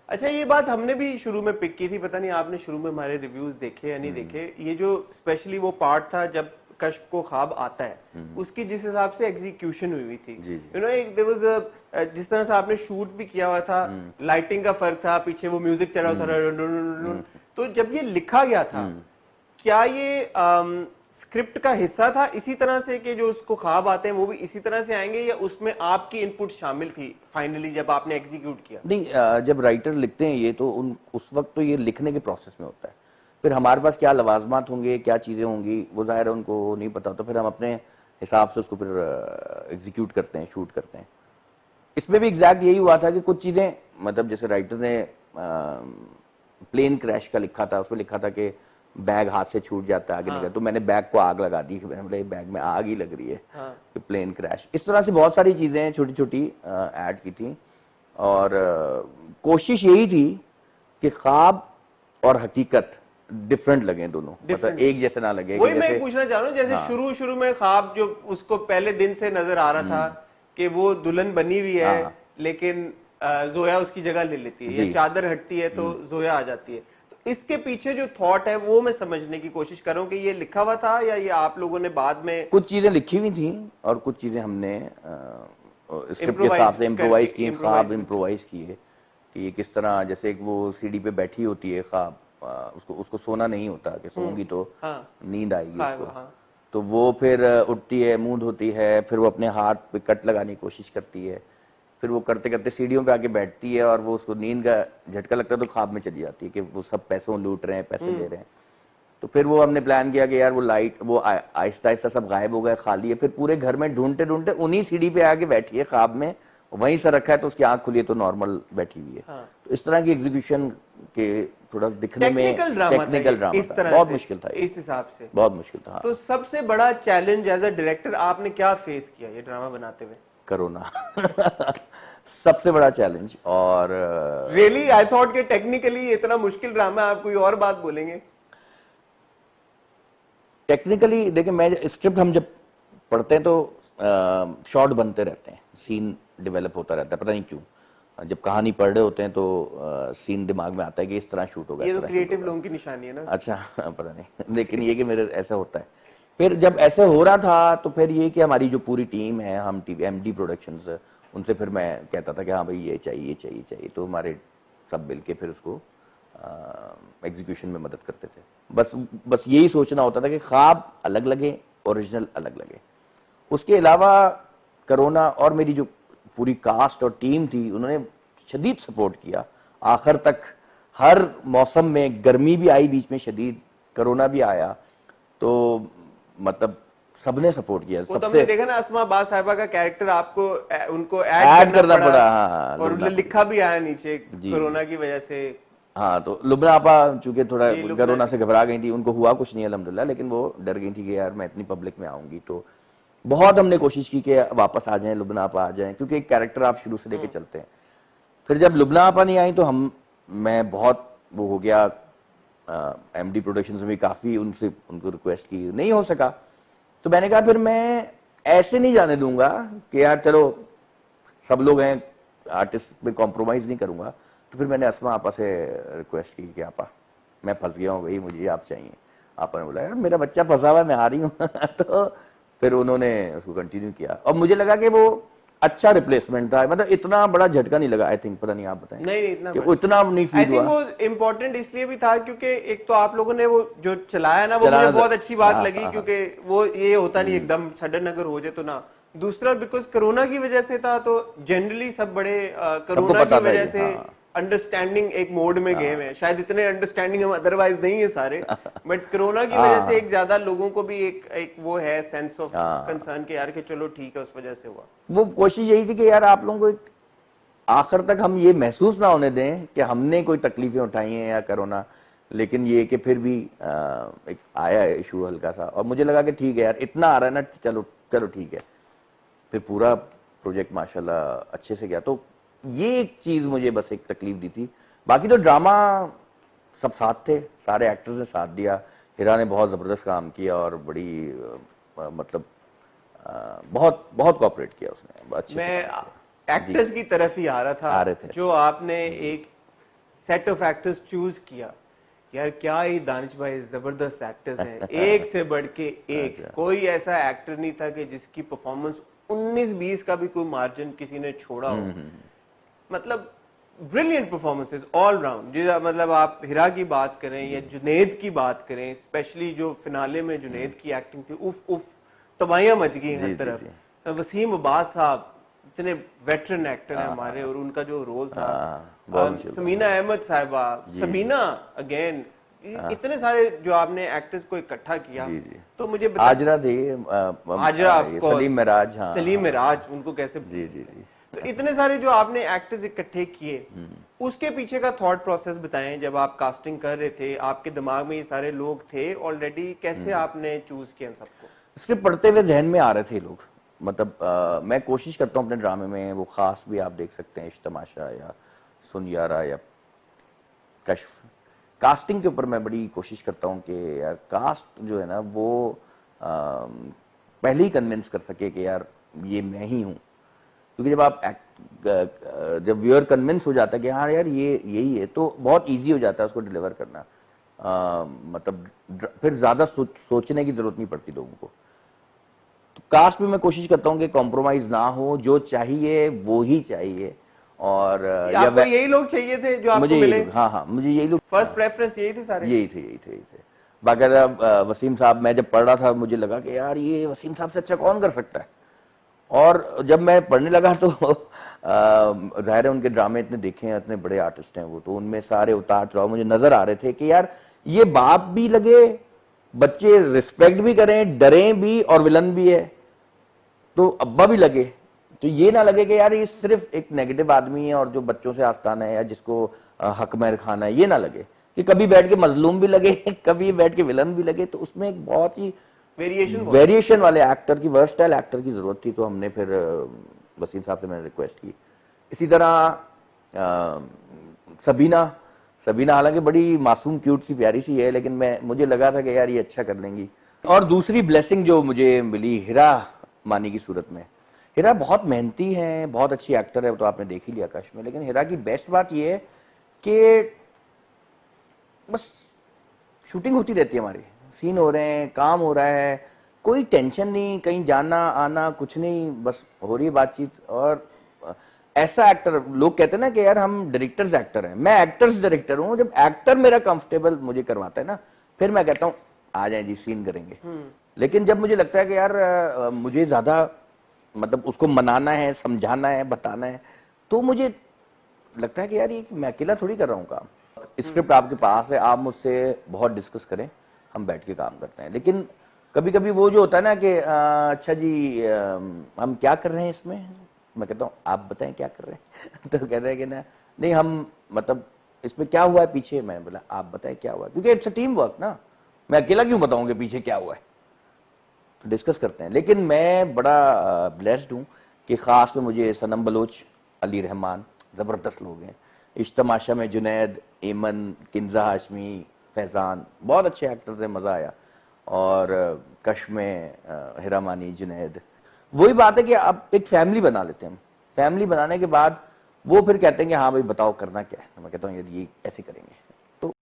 अच्छा, ये बात हमने भी शुरू में पिक की थी, पता नहीं आपने शुरू में हमारे रिव्यूज देखे या नहीं देखे। ये जो स्पेशली वो पार्ट था जब कश्फ को ख्वाब आता है, उसकी जिस हिसाब से एग्जीक्यूशन हुई थी, यू नो, एक देयर वाज जिस तरह से आपने शूट भी किया हुआ था, लाइटिंग का फर्क था, पीछे वो म्यूजिक चल रहा था, तो जब ये लिखा गया था, क्या ये स्क्रिप्ट का हिस्सा था इसी तरह से कि जो उसको ख्वाब आते हैं वो भी इसी तरह से आएंगे, या उसमें आपकी इनपुट शामिल थी फाइनली जब आपने एग्जीक्यूट किया? नहीं, जब राइटर लिखते हैं ये तो उस वक्त तो ये लिखने के प्रोसेस में होता है। फिर हमारे पास क्या लवाजमात होंगे, क्या चीज़ें होंगी, वो जाहिर है उनको नहीं पता, तो फिर हम अपने हिसाब से उसको फिर एग्जीक्यूट करते हैं, शूट करते हैं। इसमें भी एग्जैक्ट यही हुआ था कि कुछ चीज़ें, मतलब जैसे राइटर ने प्लेन क्रैश का लिखा था, उसमें लिखा था कि बैग हाथ से छूट जाता है आगे निकल, तो मैंने बैग को आग लगा दी, मैंने बोला बैग में आग ही लग रही है, कि प्लेन क्रैश। इस तरह से बहुत सारी चीज़ें छोटी छोटी ऐड की थी, और कोशिश यही थी कि ख्वाब और हकीकत डिफरेंट लगे दोनों, मतलब एक जैसे ना लगे। वही मैं पूछना चाह रहा हूँ, जैसे शुरू में ख्वाब जो उसको पहले दिन से नजर आ रहा था कि वो दुल्हन बनी हुई है, लेकिन जोया उसकी जगह ले लेती है, या चादर हटती है तो जोया आ जाती है, तो इसके पीछे जो थॉट है वो मैं समझने की कोशिश कर रहा हूँ कि ये लिखा हुआ था या ये आप लोगों ने बाद में? कुछ चीजें लिखी हुई थी और कुछ चीजें हमने स्क्रिप्ट के हिसाब से इम्प्रोवाइज की, ख्वाब इम्प्रोवाइज किए कि ये किस तरह, जैसे एक वो सीढ़ी पे बैठी होती है ख्वाब, उसको सोना नहीं होता कि सोऊंगी तो नींद आएगी उसको, तो वो फिर उठती है, मुंह धोती है, फिर वो अपने हाथ पे कट लगाने की कोशिश करती है, फिर वो करते करते सीढ़ियों पे आके बैठती है और वो उसको नींद का झटका लगता है तो ख्वाब में चली जाती है कि वो सब पैसों लूट रहे हैं, पैसे दे रहे हैं। तो फिर वो हमने प्लान किया कि यार वो लाइट वो आहिस्ता आहिस्ता सब गायब हो गए, खाली है, फिर पूरे घर में ढूंढते ढूंढते उन्हीं सीढ़ी पे आके बैठी है ख्वाब में, वहीं से रखा है, तो उसकी आंख खुली है तो नॉर्मल बैठी हुई है। तो इस तरह की एग्जीक्यूशन के थोड़ा दिखने में टेक्निकल ड्रामा इस तरह बहुत मुश्किल था, इस हिसाब से बहुत मुश्किल था। तो सबसे बड़ा चैलेंज एज अ डायरेक्टर आपने क्या फेस किया ये ड्रामा बनाते हुए? कोरोना सबसे बड़ा चैलेंज। और रियली आई थॉट कि टेक्निकली इतना मुश्किल ड्रामा, आप कोई और बात बोलेंगे? टेक्निकली देखिए, मैं स्क्रिप्ट हम जब पढ़ते हैं तो शॉर्ट बनते रहते हैं, सीन डेवलप होता रहता है, पता नहीं क्यों। जब कहानी पढ़ रहे होते हैं तो सीन दिमाग में आता है कि इस तरह शूट होगा। ये तो क्रिएटिव लोगों की निशानी है ना। अच्छा पता नहीं, लेकिन ये कि मेरे ऐसा होता है। फिर जब ऐसे हो रहा था तो फिर ये कि हमारी जो पूरी टीम है, हम एमडी प्रोडक्शंस, उनसे फिर मैं कहता था कि हाँ भाई ये चाहिए चाहिए चाहिए, तो हमारे सब मिल के फिर उसको एग्जीक्यूशन में मदद करते थे। बस यही सोचना होता था कि ख्वाब अलग लगे, ओरिजिनल अलग लगे। उसके अलावा कोरोना और मेरी जो पूरी कास्ट और टीम थी, उन्होंने शदीद सपोर्ट किया आखिर तक। हर मौसम में, गर्मी भी आई बीच में शदीद, कोरोना भी आया, तो मतलब सबने सपोर्ट किया। सबसे हमने देखा ना, अस्मा बा साहिबा का कैरेक्टर आपको उनको ऐड करना पड़ा। हाँ, और लिखा भी आया नीचे कोरोना की वजह से। हाँ, तो लुबना आपा चूंकि थोड़ा कोरोना से घबरा गई थी, उनको हुआ कुछ नहीं अल्हम्दुलिल्लाह, लेकिन वो डर गई थी कि यार मैं इतनी पब्लिक में आऊंगी, तो बहुत हमने कोशिश की कि वापस आ जाएं, लुबना आपा आ जाएं, क्योंकि एक कैरेक्टर आप शुरू से लेके चलते हैं। फिर जब लुबना आपा नहीं आई तो मैं बहुत वो हो गया, एमडी प्रोडक्शंस में भी काफी उनको रिक्वेस्ट की, नहीं हो सका, तो मैंने कहा फिर मैं ऐसे नहीं जाने दूंगा कि यार चलो सब लोग हैं, आर्टिस्ट में कॉम्प्रोमाइज नहीं करूंगा। तो फिर मैंने अस्मा आपा से रिक्वेस्ट की कि आपा मैं फंस गया हूँ भाई, मुझे आप चाहिए। आपा ने बोला यार मेरा बच्चा फंसा हुआ है, मैं आ रही हूँ तो फिर उन्होंने उसको कंटिन्यू किया और मुझे लगा कि वो अच्छा रिप्लेसमेंट था, मतलब इतना बड़ा झटका नहीं लगा। आई थिंक, पता नहीं आप बताएं। नहीं, इतना नहीं फील हुआ। वो इम्पोर्टेंट इसलिए भी था क्योंकि एक तो आप लोगों ने वो जो चलाया ना, वो मुझे बहुत अच्छी बात लगी, क्योंकि वो ये होता नहीं एकदम सडन अगर हो जाए तो ना। दूसरा बिकॉज कोरोना की वजह से था, तो जनरली सब बड़े कोरोना की वजह से अंडरस्टैंडिंग एक मोड में गए हैं, शायद इतने अंडरस्टैंडिंग हम अदरवाइज नहीं है सारे, बट कोरोना की वजह से एक ज्यादा लोगों को भी एक वो है सेंस ऑफ कंसर्न के यार कि चलो ठीक है, उस वजह से हुआ। वो कोशिश यही थी कि यार आप लोगों को आखिर तक हम ये महसूस ना होने दें कि हमने कोई तकलीफें उठाई हैं या कोरोना, लेकिन ये कि फिर भी एक आया है इशू हल्का सा, और मुझे लगा कि ठीक है यार इतना आ रहा है ना, चलो चलो ठीक है। फिर पूरा प्रोजेक्ट माशाल्लाह अच्छे से गया। तो ये एक चीज मुझे बस एक तकलीफ दी थी, बाकी तो ड्रामा सब साथ थे, सारे एक्टर्स ने साथ दिया। हिरा ने बहुत जबरदस्त काम किया और बड़ी मतलब बहुत बहुत कोऑपरेट किया उसने, अच्छे मैं एक्टर्स की तरफ ही आ रहा था। आ रहे थे। जो आपने एक सेट ऑफ एक्टर्स चूज किया, यार क्या ही दानिश भाई जबरदस्त एक्टर्स हैं, एक से बढ़ के एक। कोई ऐसा एक्टर नहीं था कि जिसकी परफॉर्मेंस 19-20 का भी कोई मार्जिन किसी ने छोड़ा हो। मतलब ब्रिलियंट परफॉर्मेंसेस ऑल राउंड। मतलब आप हिरा की बात करें या जुनैद की बात करें, स्पेशली जो फिनाले में जुनैद की एक्टिंग थी, उफ उफ, तबाहियां मच गई हर तरफ। वसीम अब्बास साहब इतने वेटरन एक्टर हैं हमारे, और उनका जो रोल था, समीना अहमद साहिबा, सबीना अगेन, इतने सारे जो आपने एक्टर्स को इकट्ठा किया। तो मुझे आजरा थे, आजरा, सलीम मिराज, सलीम मिराज, उनको कैसे जी जी जी। तो इतने सारे जो आपने एक्टर्स इकट्ठे किए, उसके पीछे का थॉट प्रोसेस बताएं। जब आप कास्टिंग कर रहे थे, आपके दिमाग में ये सारे लोग थे ऑलरेडी, कैसे आपने चूज किया सबको? स्क्रिप्ट पढ़ते हुए जहन में आ रहे थे लोग। मतलब मैं कोशिश करता हूँ अपने ड्रामे में, वो खास भी आप देख सकते हैं, इश्क तमाशा या सुनियारा या कश्फ, कास्टिंग के ऊपर मैं बड़ी कोशिश करता हूँ कि यार कास्ट जो है ना वो पहले ही कन्विंस कर सके कि यार ये मैं ही हूँ। क्योंकि जब आप जब व्यूअर कन्विंस हो जाता है कि हाँ यार ये यही है, तो बहुत इजी हो जाता है उसको डिलीवर करना। मतलब फिर ज्यादा सोचने की जरूरत नहीं पड़ती लोगों को। तो कास्ट में मैं कोशिश करता हूँ कि कॉम्प्रोमाइज ना हो, जो चाहिए वो ही चाहिए। और आपको यही लोग चाहिए थे जो आपको मिले? हाँ, मुझे यही लोग, फर्स्ट प्रेफरेंस यही थी सारे? यही थे। बाकी वसीम साहब, मैं जब पढ़ रहा था मुझे लगा कि यार ये वसीम साहब से अच्छा कौन कर सकता है। और जब मैं पढ़ने लगा तो जाहिर है उनके ड्रामे इतने देखे हैं, इतने बड़े आर्टिस्ट हैं वो, तो उनमें सारे उतार चढ़ाव मुझे नजर आ रहे थे कि यार ये बाप भी लगे, बच्चे रिस्पेक्ट भी करें, डरें भी, और विलन भी है, तो अब्बा भी लगे। तो ये ना लगे कि यार ये सिर्फ एक नेगेटिव आदमी है और जो बच्चों से आस्ताना है या जिसको हक महर खाना है, ये ना लगे कि कभी बैठ के मजलूम भी लगे, कभी बैठ के विलन भी लगे। तो उसमें एक बहुत ही वेरिएशन वाले एक्टर की, वर्सटाइल एक्टर की जरूरत थी। तो हमने फिर वसीम साहब से मैंने रिक्वेस्ट की। इसी तरह सबीना हालांकि बड़ी मासूम क्यूट सी प्यारी सी है, लेकिन मुझे लगा था कि यार ये अच्छा कर लेंगी। और दूसरी ब्लेसिंग जो मुझे मिली हिरा मानी की सूरत में, हिरा बहुत मेहनती है, बहुत अच्छी एक्टर है, तो आपने देख ही लिया कश में। लेकिन हिरा की बेस्ट बात ये है कि बस शूटिंग होती रहती है, हमारी सीन हो रहे हैं, काम हो रहा है, कोई टेंशन नहीं, कहीं जाना आना कुछ नहीं, बस हो रही है बातचीत। और ऐसा एक्टर, लोग कहते हैं ना कि यार हम डायरेक्टर्स एक्टर हैं, मैं एक्टर्स डायरेक्टर हूं। जब एक्टर मेरा कंफर्टेबल मुझे करवाता है ना, फिर मैं कहता हूं आ जाए जी, सीन करेंगे। लेकिन जब मुझे लगता है कि यार मुझे ज्यादा मतलब उसको मनाना है, समझाना है, बताना है, तो मुझे लगता है कि यार ये मैं अकेला थोड़ी कर रहा हूँ काम। स्क्रिप्ट आपके पास है, आप मुझसे बहुत डिस्कस करें, हम बैठ के काम करते हैं। लेकिन कभी कभी वो जो होता है ना कि अच्छा जी हम क्या कर रहे हैं इसमें, मैं कहता हूँ आप बताएं क्या कर रहे हैं तो कहते हैं कि ना नहीं हम मतलब इसमें क्या हुआ है पीछे। मैं बोला आप बताएं क्या हुआ है, क्योंकि इट्स अ टीम वर्क ना, मैं अकेला क्यों बताऊं कि पीछे क्या हुआ है। तो डिस्कस करते हैं। लेकिन मैं बड़ा ब्लेस्ड हूँ कि खास में मुझे सनम बलोच, अली रहमान, जबरदस्त लोग हैं। इश्क तमाशा में जुनैद, एमन, किंजा हाशमी, फैजान, बहुत अच्छे एक्टर्स हैं, मजा आया। और कश में हिरा मानी, जुनैद, वही बात है कि अब एक फैमिली बना लेते हैं हम। फैमिली बनाने के बाद वो फिर कहते हैं कि हाँ भाई बताओ करना क्या है, मैं कहता हूँ ये ऐसे करेंगे।